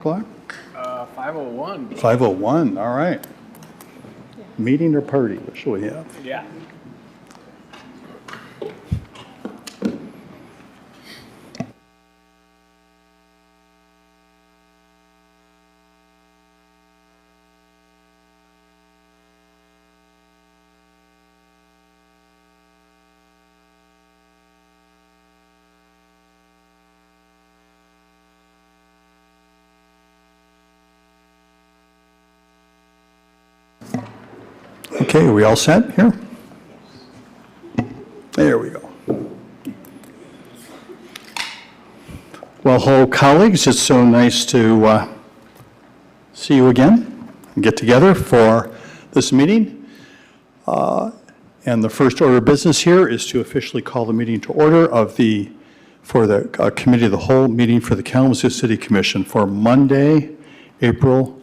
Clock? 5:01. 5:01, all right. Meeting or party, what shall we have? Yeah. Okay, are we all set here? There we go. Well, hello, colleagues. It's so nice to see you again and get together for this meeting. And the first order of business here is to officially call the meeting to order for the Committee of the Whole meeting for the Kalamazoo City Commission for Monday, April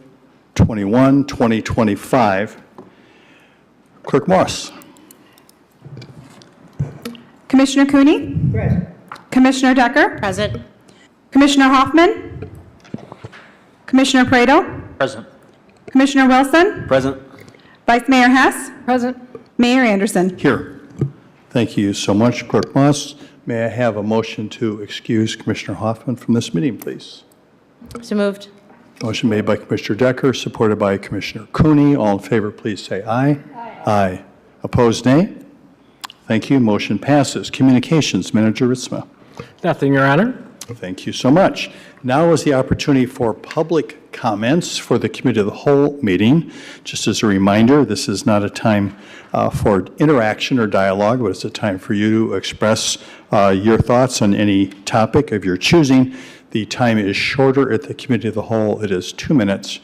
21, 2025. Clerk Morris. Commissioner Cooney? Present. Commissioner Decker? Present. Commissioner Hoffman? Commissioner Prado? Present. Commissioner Wilson? Present. Vice Mayor Hess? Present. Mayor Anderson? Here. Thank you so much, Clerk Moss. May I have a motion to excuse Commissioner Hoffman from this meeting, please? So moved. Motion made by Commissioner Decker, supported by Commissioner Cooney. All in favor, please say aye. Aye. Aye. Opposed, nay? Thank you. Motion passes. Communications, Manager Ritzma. Nothing, Your Honor. Thank you so much. Now is the opportunity for public comments for the Committee of the Whole meeting. Just as a reminder, this is not a time for interaction or dialogue, but it's a time for you to express your thoughts on any topic of your choosing. The time is shorter at the Committee of the Whole. It is 2 minutes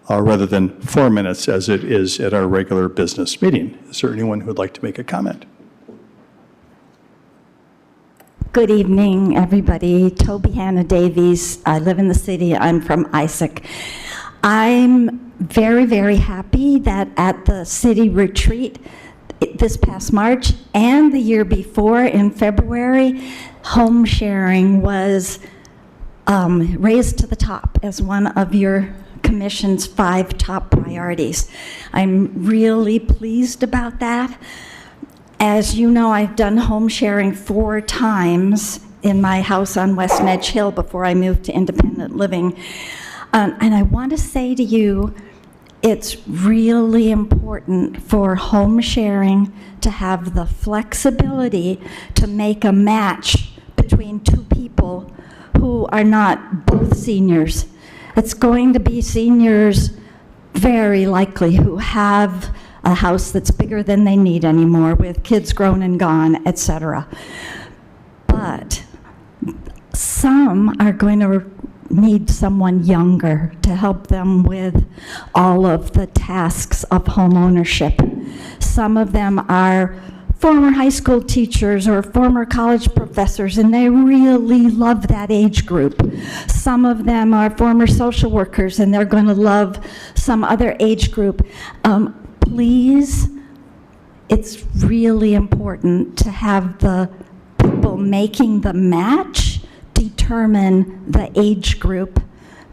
rather than 4 minutes as it is at our regular business meeting. Is there anyone who would like to make a comment? Good evening, everybody. Toby Hannah Davies. I live in the city. I'm from Isaac. I'm very, very happy that at the city retreat this past March and the year before in February, home sharing was raised to the top as one of your Commission's 5 top priorities. I'm really pleased about that. As you know, I've done home sharing 4 times in my house on West Nedge Hill before I moved to independent living. And I want to say to you, it's really important for home sharing to have the flexibility to make a match between 2 people who are not both seniors. It's going to be seniors very likely who have a house that's bigger than they need anymore with kids grown and gone, etc. But some are going to need someone younger to help them with all of the tasks of home ownership. Some of them are former high school teachers or former college professors, and they really love that age group. Some of them are former social workers, and they're going to love some other age group. Please, it's really important to have the people making the match determine the age group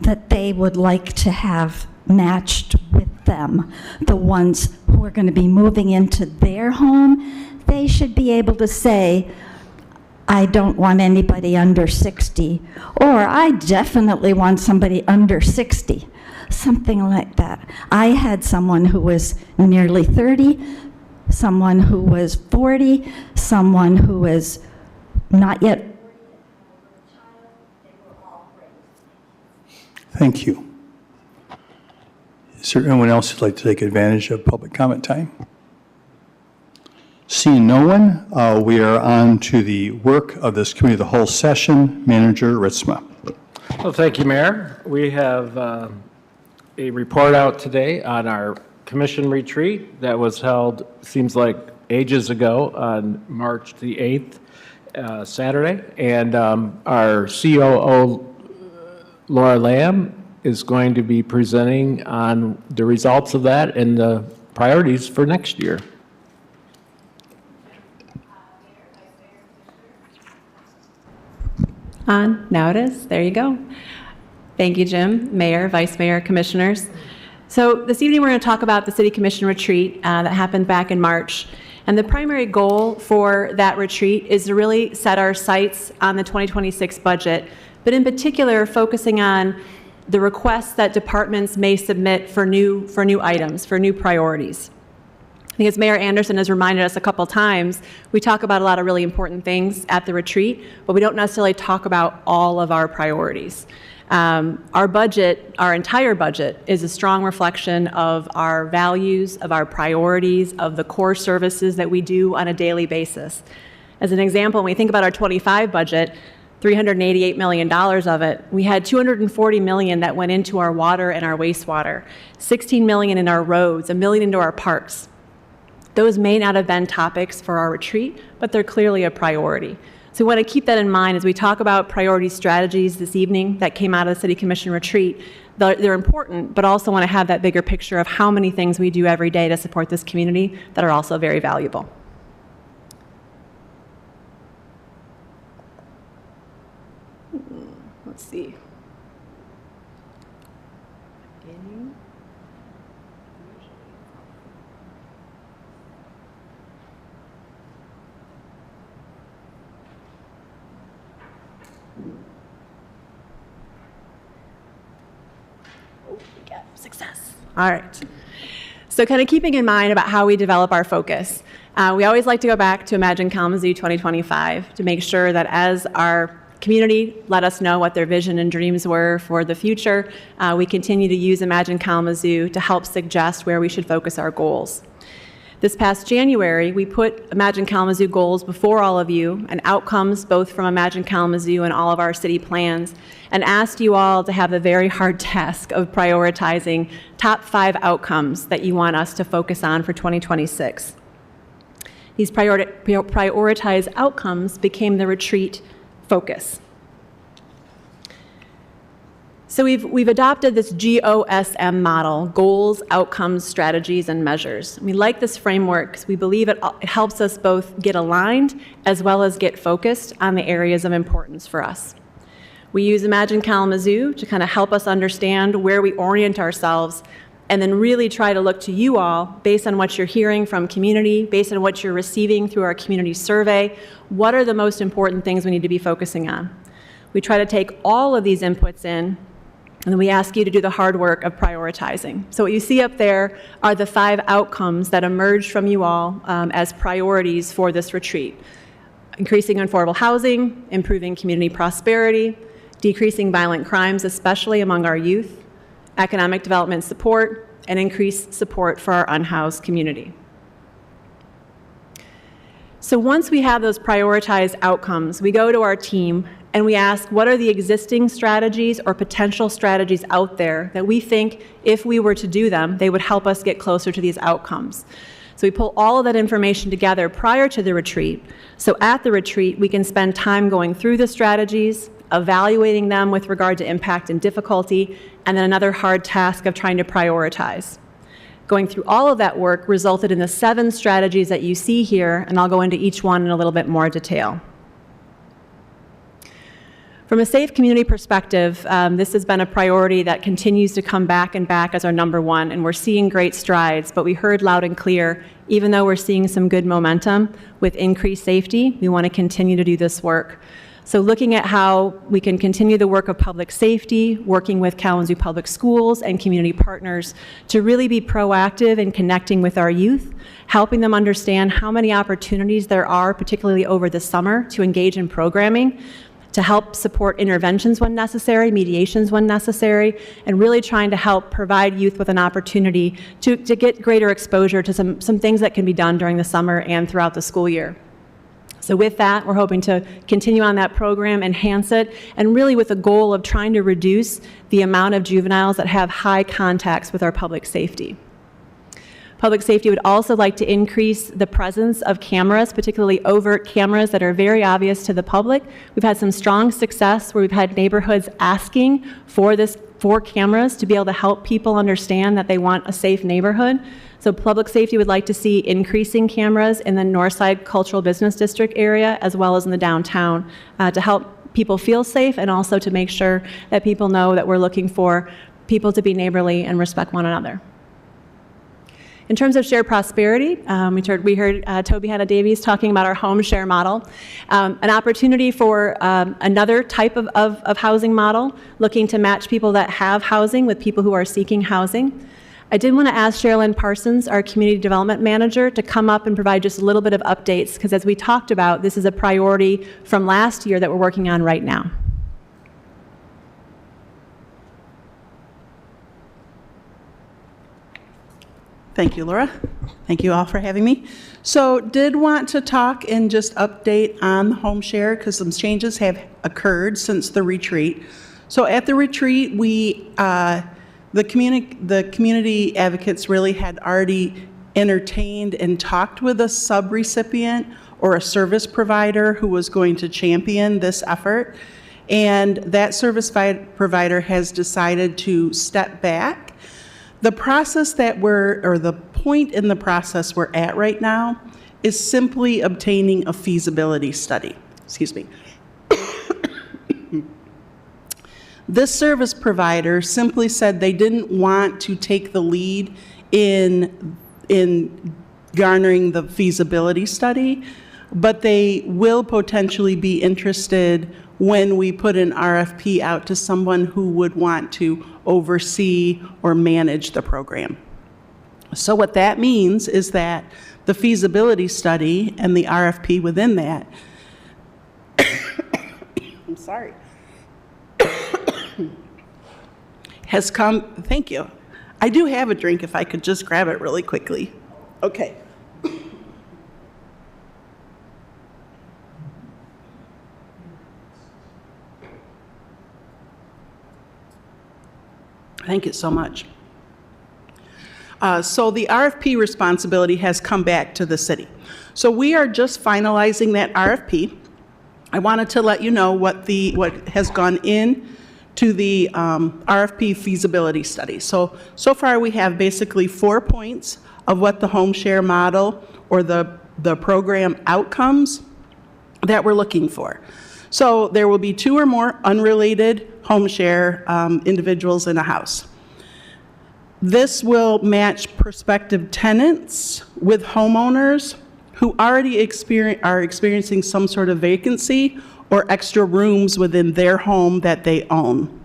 that they would like to have matched with them. The ones who are going to be moving into their home, they should be able to say, I don't want anybody under 60, or I definitely want somebody under 60. Something like that. I had someone who was nearly 30, someone who was 40, someone who was not yet. Thank you. Is there anyone else who'd like to take advantage of public comment time? Seeing no one, we are on to the work of this Committee of the Whole session. Manager Ritzma. Well, thank you, Mayor. We have a report out today on our commission retreat that was held, seems like ages ago, on March the 8th, Saturday. And our COO, Laura Lamb, is going to be presenting on the results of that and the priorities for next year. On, now it is, there you go. Thank you, Jim, Mayor, Vice Mayor, Commissioners. So this evening we're going to talk about the City Commission retreat that happened back in March. And the primary goal for that retreat is to really set our sights on the 2026 budget, but in particular focusing on the requests that departments may submit for new items, for new priorities. I think as Mayor Anderson has reminded us a couple times, we talk about a lot of really important things at the retreat, but we don't necessarily talk about all of our priorities. Our budget, our entire budget, is a strong reflection of our values, of our priorities, of the core services that we do on a daily basis. As an example, when we think about our 25 budget, $388 million of it, we had $240 million that went into our water and our wastewater, $16 million in our roads, $1 million into our parks. Those may not have been topics for our retreat, but they're clearly a priority. So we want to keep that in mind as we talk about priority strategies this evening that came out of the City Commission retreat. They're important, but also want to have that bigger picture of how many things we do every day to support this community that are also very valuable. Let's see. Success. All right. So kind of keeping in mind about how we develop our focus. We always like to go back to Imagine Kalamazoo 2025 to make sure that as our community let us know what their vision and dreams were for the future, we continue to use Imagine Kalamazoo to help suggest where we should focus our goals. This past January, we put Imagine Kalamazoo goals before all of you and outcomes both from Imagine Kalamazoo and all of our city plans, and asked you all to have the very hard task of prioritizing top 5 outcomes that you want us to focus on for 2026. These prioritized outcomes became the retreat focus. So we've adopted this GOSM model, goals, outcomes, strategies, and measures. We like this framework because we believe it helps us both get aligned as well as get focused on the areas of importance for us. We use Imagine Kalamazoo to kind of help us understand where we orient ourselves and then really try to look to you all based on what you're hearing from community, based on what you're receiving through our community survey. What are the most important things we need to be focusing on? We try to take all of these inputs in, and then we ask you to do the hard work of prioritizing. So what you see up there are the 5 outcomes that emerged from you all as priorities for this retreat. Increasing affordable housing, improving community prosperity, decreasing violent crimes, especially among our youth, economic development support, and increased support for our unhoused community. So once we have those prioritized outcomes, we go to our team and we ask, what are the existing strategies or potential strategies out there that we think, if we were to do them, they would help us get closer to these outcomes? So we pull all of that information together prior to the retreat. So at the retreat, we can spend time going through the strategies, evaluating them with regard to impact and difficulty, and then another hard task of trying to prioritize. Going through all of that work resulted in the 7 strategies that you see here, and I'll go into each one in a little bit more detail. From a safe community perspective, this has been a priority that continues to come back and back as our number 1, and we're seeing great strides, but we heard loud and clear, even though we're seeing some good momentum with increased safety, we want to continue to do this work. So looking at how we can continue the work of public safety, working with Kalamazoo Public Schools and community partners to really be proactive in connecting with our youth, helping them understand how many opportunities there are, particularly over the summer, to engage in programming, to help support interventions when necessary, mediations when necessary, and really trying to help provide youth with an opportunity to get greater exposure to some things that can be done during the summer and throughout the school year. So with that, we're hoping to continue on that program, enhance it, and really with the goal of trying to reduce the amount of juveniles that have high contacts with our public safety. Public safety would also like to increase the presence of cameras, particularly overt cameras that are very obvious to the public. We've had some strong success where we've had neighborhoods asking for cameras to be able to help people understand that they want a safe neighborhood. So public safety would like to see increasing cameras in the Northside Cultural Business District area as well as in the downtown to help people feel safe and also to make sure that people know that we're looking for people to be neighborly and respect one another. In terms of shared prosperity, we heard Toby Hannah Davies talking about our home share model, an opportunity for another type of housing model, looking to match people that have housing with people who are seeking housing. I did want to ask Sherilyn Parsons, our Community Development Manager, to come up and provide just a little bit of updates, because as we talked about, this is a priority from last year that we're working on right now. Thank you, Laura. Thank you all for having me. So did want to talk and just update on the home share because some changes have occurred since the retreat. So at the retreat, the community advocates really had already entertained and talked with a sub-recipient or a service provider who was going to champion this effort. And that service provider has decided to step back. The process the point in the process we're at right now is simply obtaining a feasibility study. Excuse me. This service provider simply said they didn't want to take the lead in garnering the feasibility study, but they will potentially be interested when we put an RFP out to someone who would want to oversee or manage the program. So what that means is that the feasibility study and the RFP within that, I'm sorry, has come, thank you. I do have a drink if I could just grab it really quickly. Okay. Thank you so much. So the RFP responsibility has come back to the city. So we are just finalizing that RFP. I wanted to let you know what has gone in to the RFP feasibility study. So far we have basically 4 points of what the home share model or the program outcomes that we're looking for. So there will be 2 or more unrelated home share individuals in a house. This will match prospective tenants with homeowners who already are experiencing some sort of vacancy or extra rooms within their home that they own.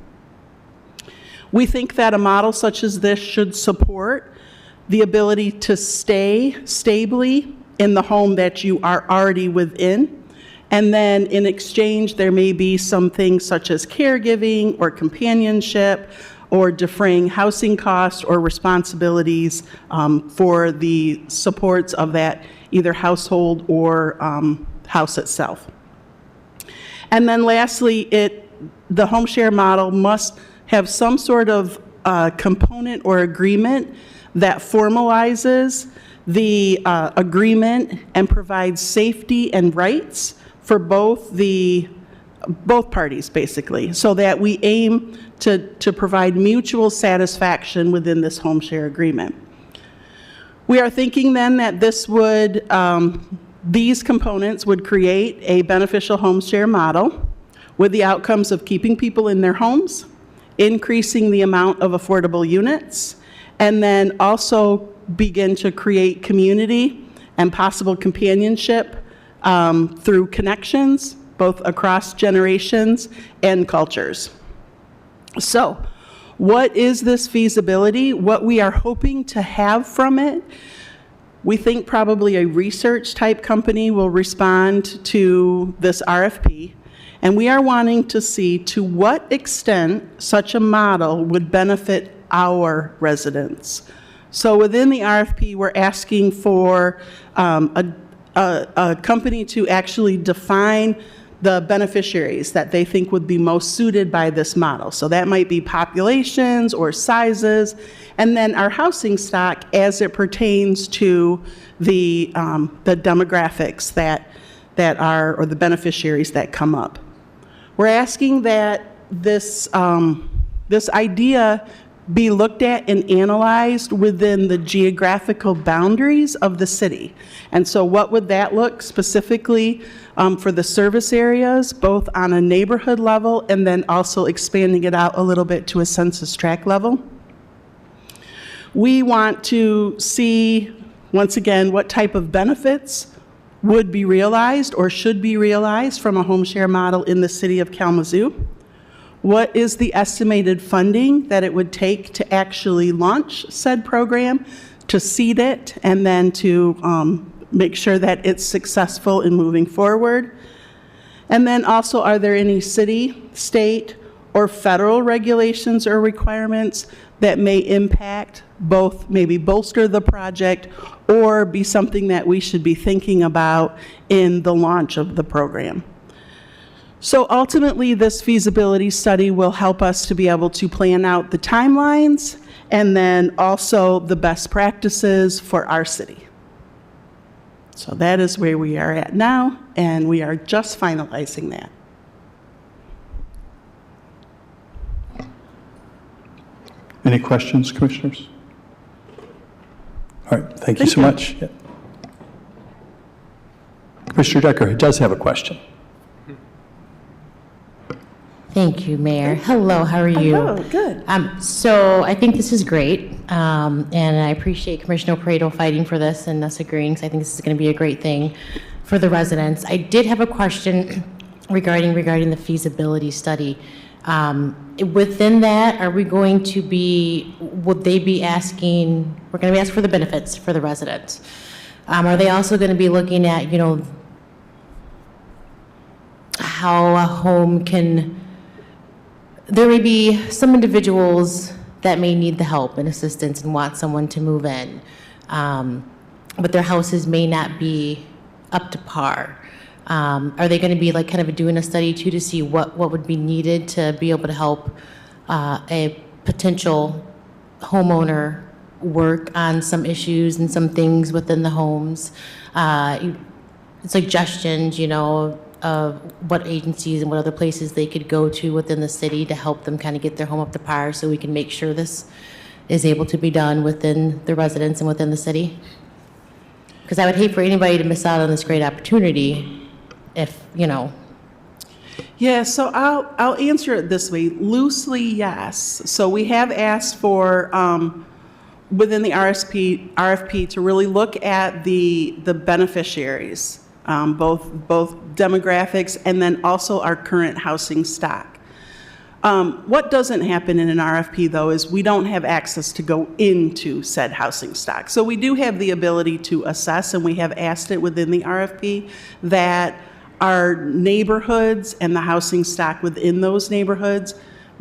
We think that a model such as this should support the ability to stay stably in the home that you are already within. And then in exchange, there may be some things such as caregiving or companionship or defraying housing costs or responsibilities for the supports of that either household or house itself. And then lastly, the home share model must have some sort of component or agreement that formalizes the agreement and provides safety and rights for both parties, basically, so that we aim to provide mutual satisfaction within this home share agreement. We are thinking then that these components would create a beneficial home share model with the outcomes of keeping people in their homes, increasing the amount of affordable units, and then also begin to create community and possible companionship through connections, both across generations and cultures. So, what is this feasibility? What we are hoping to have from it, we think probably a research type company will respond to this RFP, and we are wanting to see to what extent such a model would benefit our residents. So within the RFP, we're asking for a company to actually define the beneficiaries that they think would be most suited by this model. So that might be populations or sizes, and then our housing stock as it pertains to the demographics that are, or the beneficiaries that come up. We're asking that this idea be looked at and analyzed within the geographical boundaries of the city. And so what would that look specifically for the service areas, both on a neighborhood level and then also expanding it out a little bit to a census tract level? We want to see, once again, what type of benefits would be realized or should be realized from a home share model in the city of Kalamazoo. What is the estimated funding that it would take to actually launch said program, to seed it, and then to make sure that it's successful in moving forward? And then also, are there any city, state, or federal regulations or requirements that may impact both, maybe bolster the project or be something that we should be thinking about in the launch of the program? So ultimately, this feasibility study will help us to be able to plan out the timelines and then also the best practices for our city. So that is where we are at now, and we are just finalizing that. Any questions, commissioners? All right, thank you so much. Yeah. Commissioner Decker does have a question. Thank you, Mayor. Hello, how are you? Hello, good. So I think this is great, and I appreciate Commissioner Pareto fighting for this and us agreeing, because I think this is going to be a great thing for the residents. I did have a question regarding the feasibility study. Within that, are we going to be, would they be asking, we're going to be asking for the benefits for the residents. Are they also going to be looking at, you know, how a home can, there may be some individuals that may need the help and assistance and want someone to move in, but their houses may not be up to par. Are they going to be like kind of doing a study too to see what would be needed to be able to help a potential homeowner work on some issues and some things within the homes? Suggestions, you know, of what agencies and what other places they could go to within the city to help them kind of get their home up to par, so we can make sure this is able to be done within the residents and within the city? Because I would hate for anybody to miss out on this great opportunity if, you know. Yeah, so I'll answer it this way. Loosely, yes. So we have asked for, within the RFP to really look at the beneficiaries, both demographics and then also our current housing stock. What doesn't happen in an RFP, though, is we don't have access to go into said housing stock. So we do have the ability to assess, and we have asked it within the RFP, that our neighborhoods and the housing stock within those neighborhoods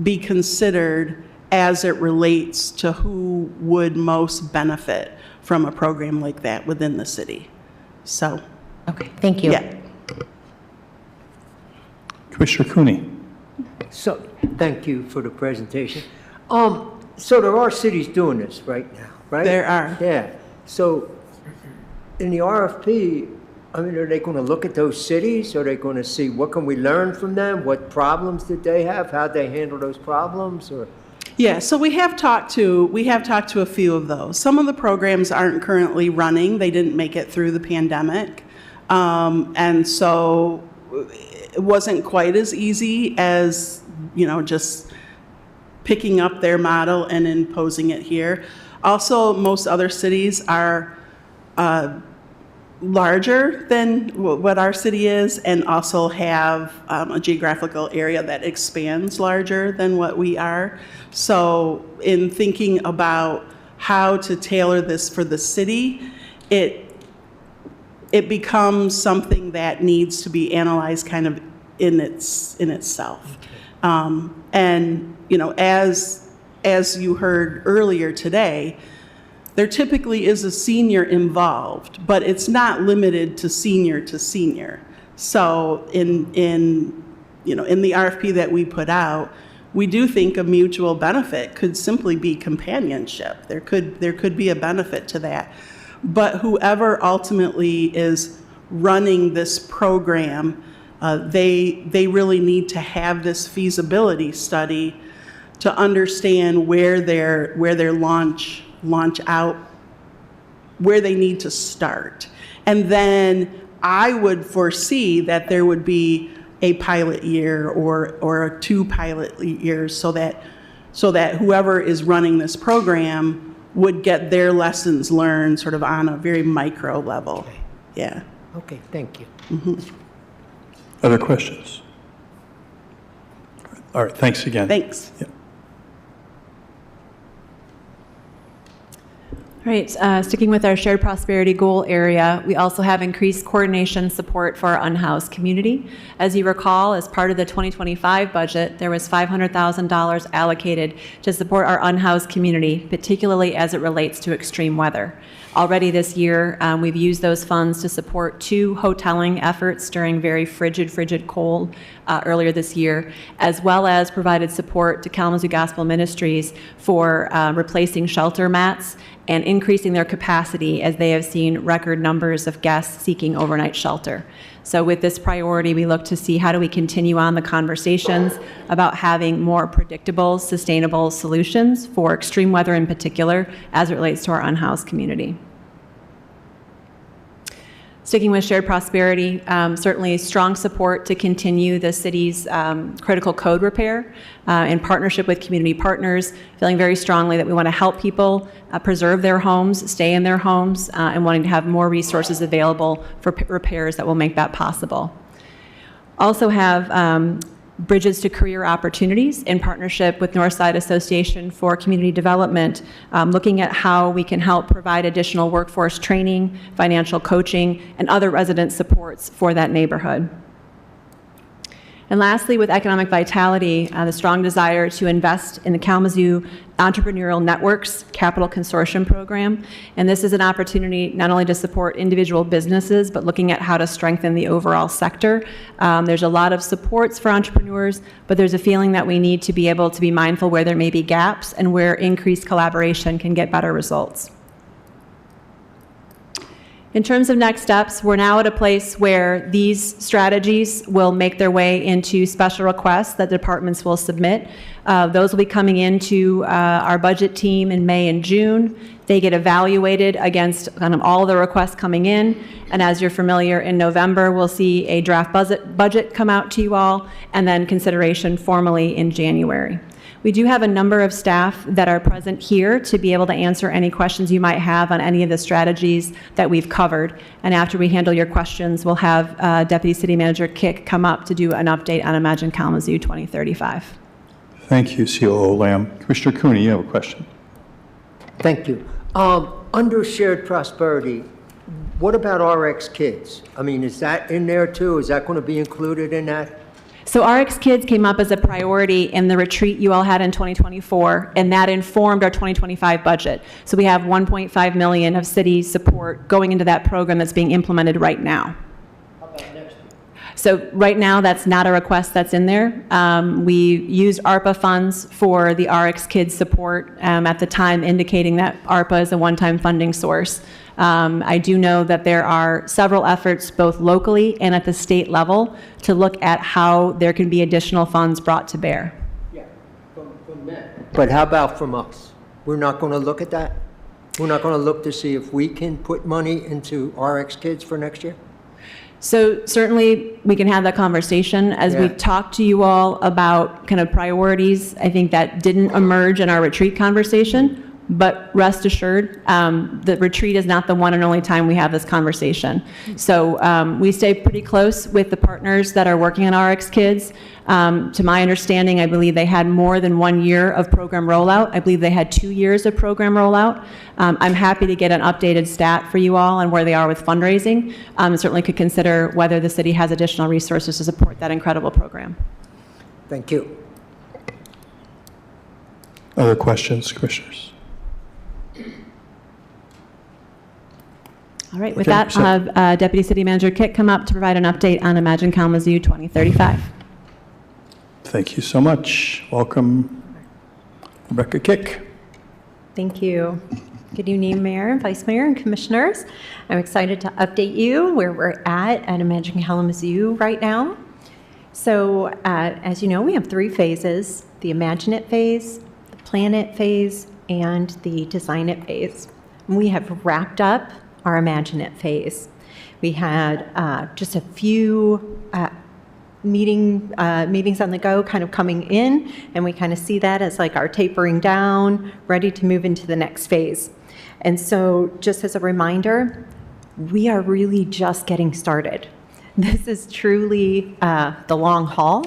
be considered as it relates to who would most benefit from a program like that within the city. So. Okay, thank you. Yeah. Commissioner Cooney. So, thank you for the presentation. So there are cities doing this right now, right? There are. Yeah. So, in the RFP, I mean, are they going to look at those cities? Are they going to see what can we learn from them? What problems did they have? How they handle those problems? Or Yeah, so we have talked to a few of those. Some of the programs aren't currently running. They didn't make it through the pandemic. And so it wasn't quite as easy as, you know, just picking up their model and imposing it here. Also, most other cities are larger than what our city is, and also have a geographical area that expands larger than what we are. So in thinking about how to tailor this for the city, it becomes something that needs to be analyzed kind of in itself. And, you know, as you heard earlier today, there typically is a senior involved, but it's not limited to senior. So in the RFP that we put out, we do think a mutual benefit could simply be companionship. There could be a benefit to that. But whoever ultimately is running this program, they really need to have this feasibility study to understand where their launch out, where they need to start. And then I would foresee that there would be a pilot year or 2 pilot years so that whoever is running this program would get their lessons learned sort of on a very micro level. Okay. Yeah. Okay, thank you. Other questions? All right, thanks again. Thanks. Yeah. All right, sticking with our shared prosperity goal area, we also have increased coordination support for our unhoused community. As you recall, as part of the 2025 budget, there was $500,000 allocated to support our unhoused community, particularly as it relates to extreme weather. Already this year, we've used those funds to support 2 hoteling efforts during very frigid cold earlier this year, as well as provided support to Kalamazoo Gospel Ministries for replacing shelter mats and increasing their capacity as they have seen record numbers of guests seeking overnight shelter. So with this priority, we look to see how do we continue on the conversations about having more predictable, sustainable solutions for extreme weather in particular as it relates to our unhoused community. Sticking with shared prosperity, certainly strong support to continue the city's critical code repair in partnership with community partners, feeling very strongly that we want to help people preserve their homes, stay in their homes, and wanting to have more resources available for repairs that will make that possible. Also have Bridges to Career Opportunities in partnership with Northside Association for Community Development, looking at how we can help provide additional workforce training, financial coaching, and other resident supports for that neighborhood. And lastly, with economic vitality, the strong desire to invest in the Kalamazoo Entrepreneurial Networks Capital Consortium Program. And this is an opportunity not only to support individual businesses, but looking at how to strengthen the overall sector. There's a lot of supports for entrepreneurs, but there's a feeling that we need to be able to be mindful where there may be gaps and where increased collaboration can get better results. In terms of next steps, we're now at a place where these strategies will make their way into special requests that departments will submit. Those will be coming into our budget team in May and June. They get evaluated against kind of all of the requests coming in. And as you're familiar, in November, we'll see a draft budget come out to you all, and then consideration formally in January. We do have a number of staff that are present here to be able to answer any questions you might have on any of the strategies that we've covered. And after we handle your questions, we'll have Deputy City Manager Kick come up to do an update on Imagine Kalamazoo 2035. Thank you, COO Lamb. Commissioner Cooney, you have a question. Thank you. Under shared prosperity, what about RX Kids? I mean, is that in there too? Is that going to be included in that? So RX Kids came up as a priority in the retreat you all had in 2024, and that informed our 2025 budget. So we have $1.5 million of city support going into that program that's being implemented right now. How about next year? So right now, that's not a request that's in there. We used ARPA funds for the RX Kids support at the time, indicating that ARPA is a one-time funding source. I do know that there are several efforts, both locally and at the state level, to look at how there can be additional funds brought to bear. Yeah, from that. But how about from us? We're not going to look at that? We're not going to look to see if we can put money into RX Kids for next year? So certainly, we can have that conversation. As we talk to you all about kind of priorities, I think that didn't emerge in our retreat conversation. But rest assured, the retreat is not the one and only time we have this conversation. So we stay pretty close with the partners that are working on RX Kids. To my understanding, I believe they had more than 1 year of program rollout. I believe they had 2 years of program rollout. I'm happy to get an updated stat for you all on where they are with fundraising. Certainly could consider whether the city has additional resources to support that incredible program. Thank you. Other questions, commissioners? All right, with that, I'll have Deputy City Manager Kitt come up to provide an update on Imagine Kalamazoo 2035. Thank you so much. Welcome, Rebecca Kick. Thank you. Good evening, Mayor, Vice Mayor, and Commissioners. I'm excited to update you where we're at Imagine Kalamazoo right now. So, as you know, we have 3 phases the Imagine It phase, the Plan It phase, and the Design It phase. We have wrapped up our Imagine It phase. We had just a few meetings on the go kind of coming in, and we kind of see that as like our tapering down, ready to move into the next phase. And so just as a reminder, we are really just getting started. This is truly the long haul,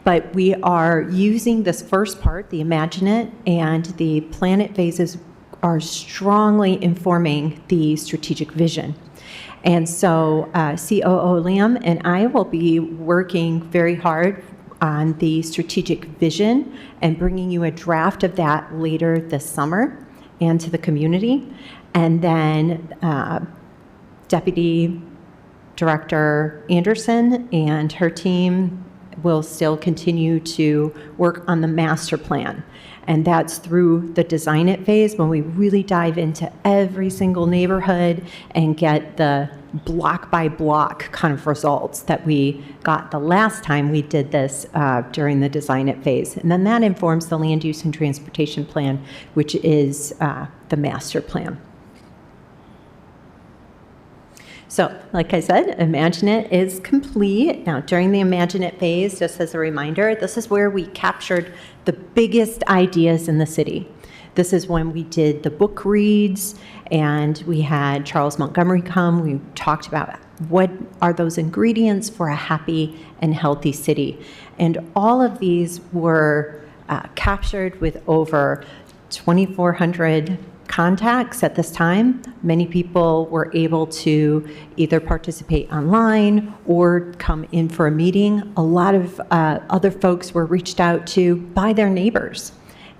but we are using this first part, the Imagine It, and the Plan It phases are strongly informing the strategic vision. And so COO Lamb and I will be working very hard on the strategic vision and bringing you a draft of that later this summer and to the community. And then Deputy Director Anderson and her team will still continue to work on the master plan. And that's through the Design It phase when we really dive into every single neighborhood and get the block by block kind of results that we got the last time we did this during the Design It phase. And then that informs the land use and transportation plan, which is the master plan. So, like I said, Imagine It is complete. Now, during the Imagine It phase, just as a reminder, this is where we captured the biggest ideas in the city. This is when we did the book reads, and we had Charles Montgomery come. We talked about what are those ingredients for a happy and healthy city. And all of these were captured with over 2,400 contacts at this time. Many people were able to either participate online or come in for a meeting. A lot of other folks were reached out to by their neighbors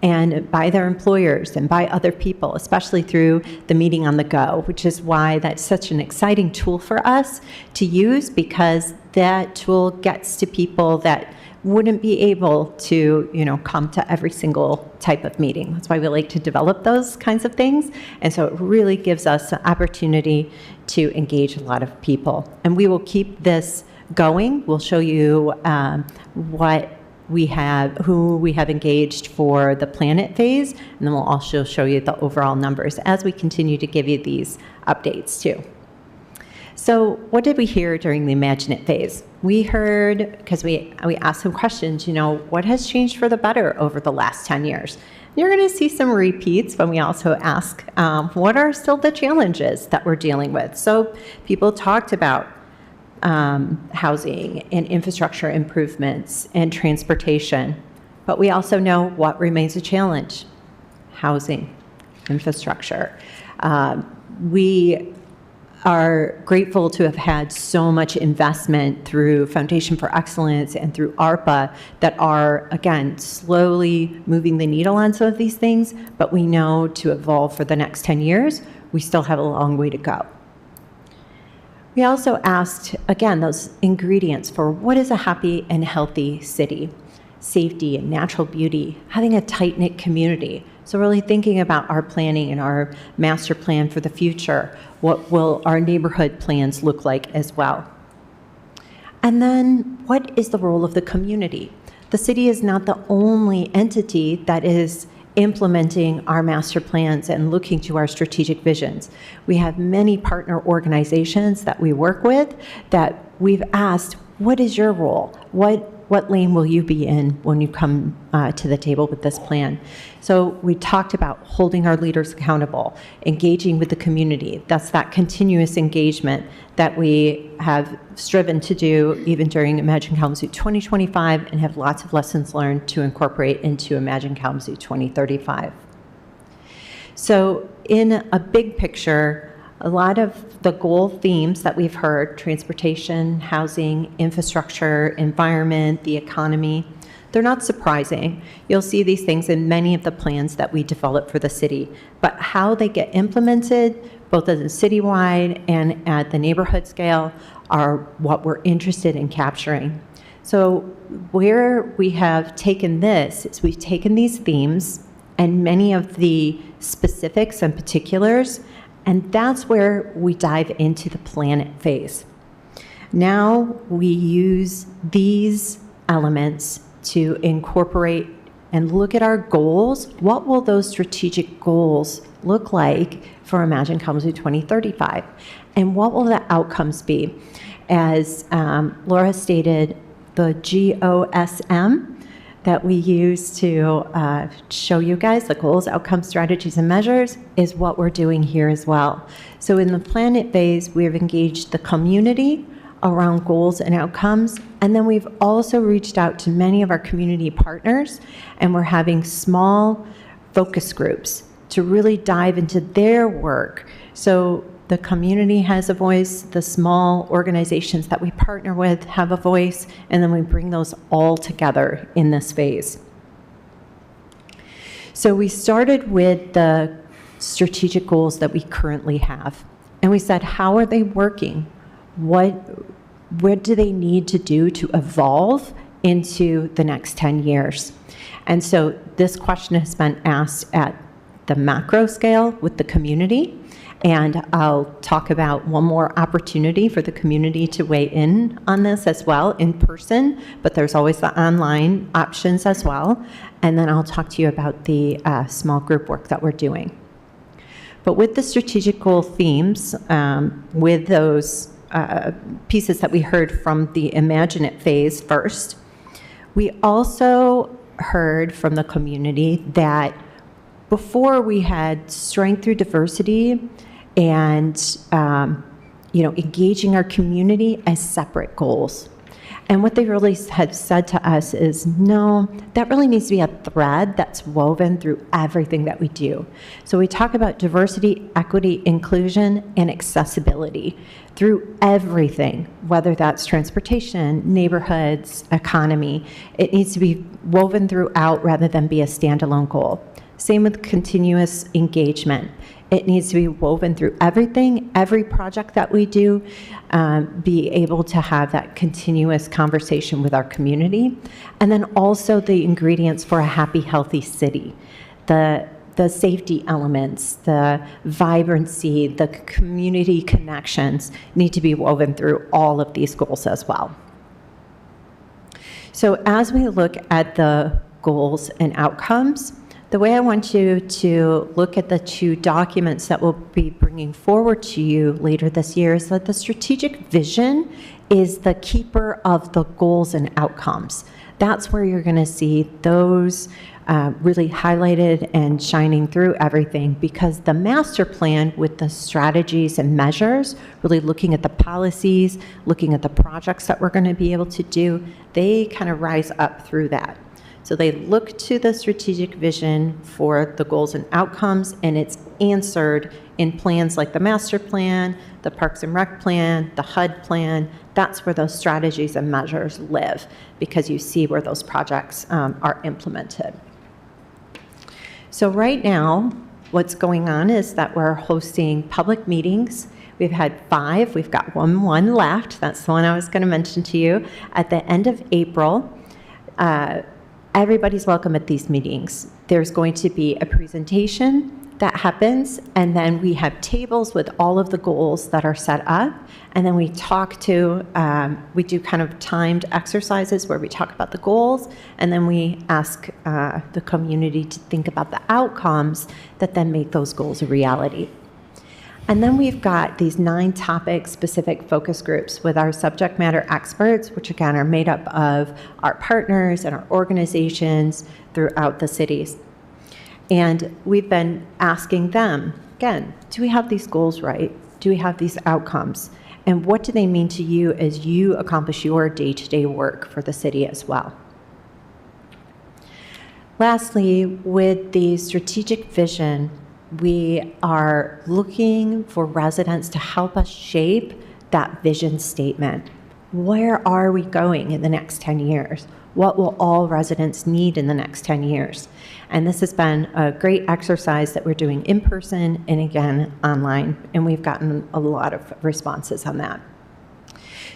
and by their employers and by other people, especially through the meeting on the go, which is why that's such an exciting tool for us to use, because that tool gets to people that wouldn't be able to, come to every single type of meeting. That's why we like to develop those kinds of things. And so it really gives us an opportunity to engage a lot of people. And we will keep this going. We'll show you who we have engaged for the Plan It phase, and then we'll also show you the overall numbers as we continue to give you these updates too. So what did we hear during the Imagine It phase? We heard, because we asked some questions, what has changed for the better over the last 10 years? You're going to see some repeats when we also ask, what are still the challenges that we're dealing with? So people talked about housing and infrastructure improvements and transportation, but we also know what remains a challenge: housing, infrastructure. We are grateful to have had so much investment through Foundation for Excellence and through ARPA that are, again, slowly moving the needle on some of these things, but we know to evolve for the next 10 years, we still have a long way to go. We also asked, again, those ingredients for what is a happy and healthy city: safety and natural beauty, having a tight-knit community. So really thinking about our planning and our master plan for the future. What will our neighborhood plans look like as well? And then what is the role of the community? The city is not the only entity that is implementing our master plans and looking to our strategic visions. We have many partner organizations that we work with that we've asked, what is your role? What lane will you be in when you come to the table with this plan? So we talked about holding our leaders accountable, engaging with the community. That's that continuous engagement that we have striven to do even during Imagine Kalamazoo 2025 and have lots of lessons learned to incorporate into Imagine Kalamazoo 2035. So in a big picture, a lot of the goal themes that we've heard: transportation, housing, infrastructure, environment, the economy, they're not surprising. You'll see these things in many of the plans that we develop for the city, but how they get implemented, both at the citywide and at the neighborhood scale, are what we're interested in capturing. So where we have taken this is we've taken these themes and many of the specifics and particulars, and that's where we dive into the Plan It phase. Now we use these elements to incorporate and look at our goals. What will those strategic goals look like for Imagine Kalamazoo 2035? And what will the outcomes be? As Laura stated, the GOSM that we use to show you guys the goals, outcomes, strategies, and measures is what we're doing here as well. So in the planet phase, we've engaged the community around goals and outcomes, and then we've also reached out to many of our community partners, and we're having small focus groups to really dive into their work. So the community has a voice, the small organizations that we partner with have a voice, and then we bring those all together in this phase. So we started with the strategic goals that we currently have, and we said, how are they working? What do they need to do to evolve into the next 10 years? And so this question has been asked at the macro scale with the community, and I'll talk about one more opportunity for the community to weigh in on this as well in person, but there's always the online options as well. And then I'll talk to you about the small group work that we're doing. But with the strategic goal themes, with those pieces that we heard from the Imagine It phase first, we also heard from the community that before we had strength through diversity and engaging our community as separate goals. And what they really had said to us is, no, that really needs to be a thread that's woven through everything that we do. So we talk about diversity, equity, inclusion, and accessibility through everything, whether that's transportation, neighborhoods, economy. It needs to be woven throughout rather than be a standalone goal. Same with continuous engagement. It needs to be woven through everything, every project that we do, be able to have that continuous conversation with our community. And then also the ingredients for a happy, healthy city. The safety elements, the vibrancy, the community connections need to be woven through all of these goals as well. So as we look at the goals and outcomes, the way I want you to look at the two documents that we'll be bringing forward to you later this year is that the strategic vision is the keeper of the goals and outcomes. That's where you're going to see those really highlighted and shining through everything, because the master plan with the strategies and measures, really looking at the policies, looking at the projects that we're going to be able to do, they kind of rise up through that. So they look to the strategic vision for the goals and outcomes, and it's answered in plans like the master plan, the Parks and Rec plan, the HUD plan. That's where those strategies and measures live, because you see where those projects are implemented. So right now, what's going on is that we're hosting public meetings. We've had 5. We've got one left. That's the one I was going to mention to you. At the end of April, everybody's welcome at these meetings. There's going to be a presentation that happens, and then we have tables with all of the goals that are set up, and then we do kind of timed exercises where we talk about the goals, and then we ask the community to think about the outcomes that then make those goals a reality. And then we've got these 9 topic-specific focus groups with our subject matter experts, which again are made up of our partners and our organizations throughout the cities. And we've been asking them, again, do we have these goals right? Do we have these outcomes? And what do they mean to you as you accomplish your day-to-day work for the city as well? Lastly, with the strategic vision, we are looking for residents to help us shape that vision statement. Where are we going in the next 10 years? What will all residents need in the next 10 years? And this has been a great exercise that we're doing in person and again online, and we've gotten a lot of responses on that.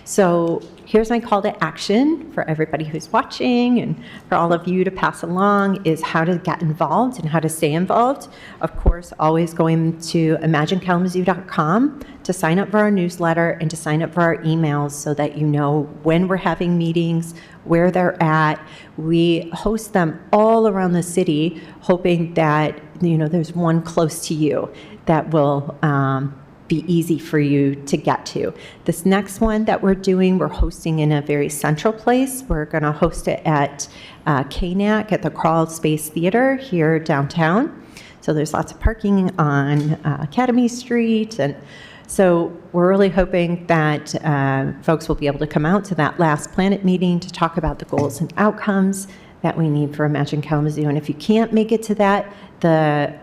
So here's my call to action for everybody who's watching and for all of you to pass along is how to get involved and how to stay involved. Of course, always going to imaginekalamazoo.com to sign up for our newsletter and to sign up for our emails so that you know when we're having meetings, where they're at. We host them all around the city, hoping that, there's one close to you that will be easy for you to get to. This next one that we're doing, we're hosting in a very central place. We're going to host it at KNAC at the Crawl Space Theater here downtown. So there's lots of parking on Academy Street. And so we're really hoping that folks will be able to come out to that last Planet meeting to talk about the goals and outcomes that we need for Imagine Kalamazoo. And if you can't make it to that, the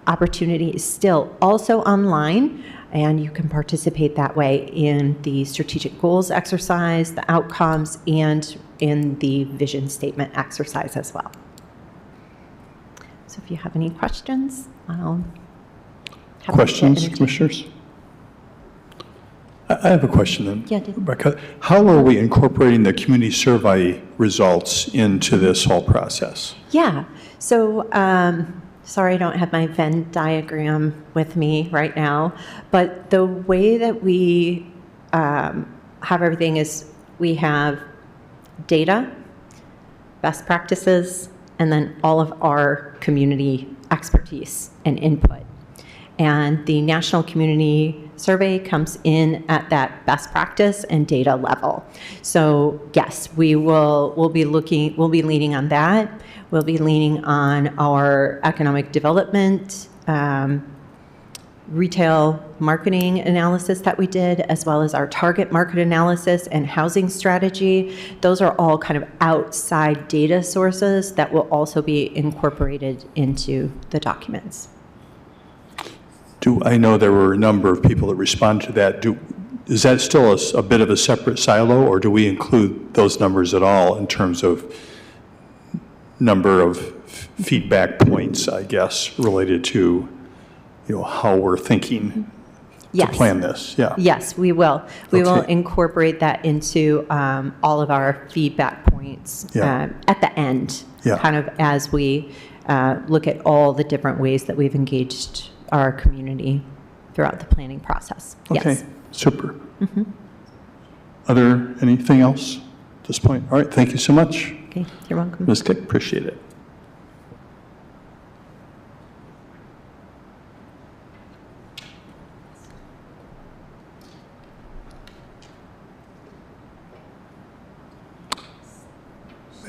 opportunity is still also online, and you can participate that way in the strategic goals exercise, the outcomes, and in the vision statement exercise as well. So if you have any questions, I'll have Questions, commissioners? I have a question then. Yeah, Dave. Rebecca, how are we incorporating the community survey results into this whole process? Yeah, so sorry I don't have my Venn diagram with me right now, but the way that we have everything is we have data, best practices, and then all of our community expertise and input. And the National Community Survey comes in at that best practice and data level. So yes, we'll be leaning on that. We'll be leaning on our economic development, retail marketing analysis that we did, as well as our target market analysis and housing strategy. Those are all kind of outside data sources that will also be incorporated into the documents. I know there were a number of people that responded to that. Is that still a bit of a separate silo, or do we include those numbers at all in terms of number of feedback points, I guess, related to how we're thinking to plan this? Yeah. Yes, we will. We will Okay. incorporate that into all of our feedback points at the end, kind of as we look at all the different ways that we've engaged our community throughout the planning process. Okay, Yes. super. Anything else at this point? All right, thank you so much. Okay, you're welcome. Ms. Kick, appreciate it.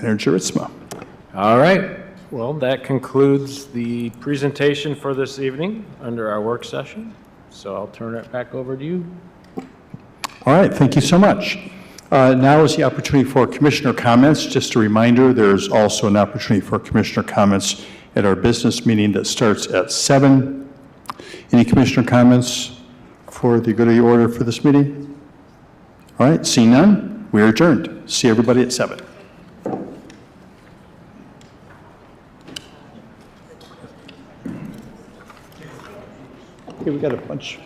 Manager Ritzma. All right. Well, that concludes the presentation for this evening under our work session. So I'll turn it back over to you. All right, thank you so much. Now is the opportunity for commissioner comments. Just a reminder, there's also an opportunity for commissioner comments at our business meeting that starts at 7. Any commissioner comments for the good of the order for this meeting? All right, seeing none, we are adjourned. See everybody at 7. Okay, we got a bunch.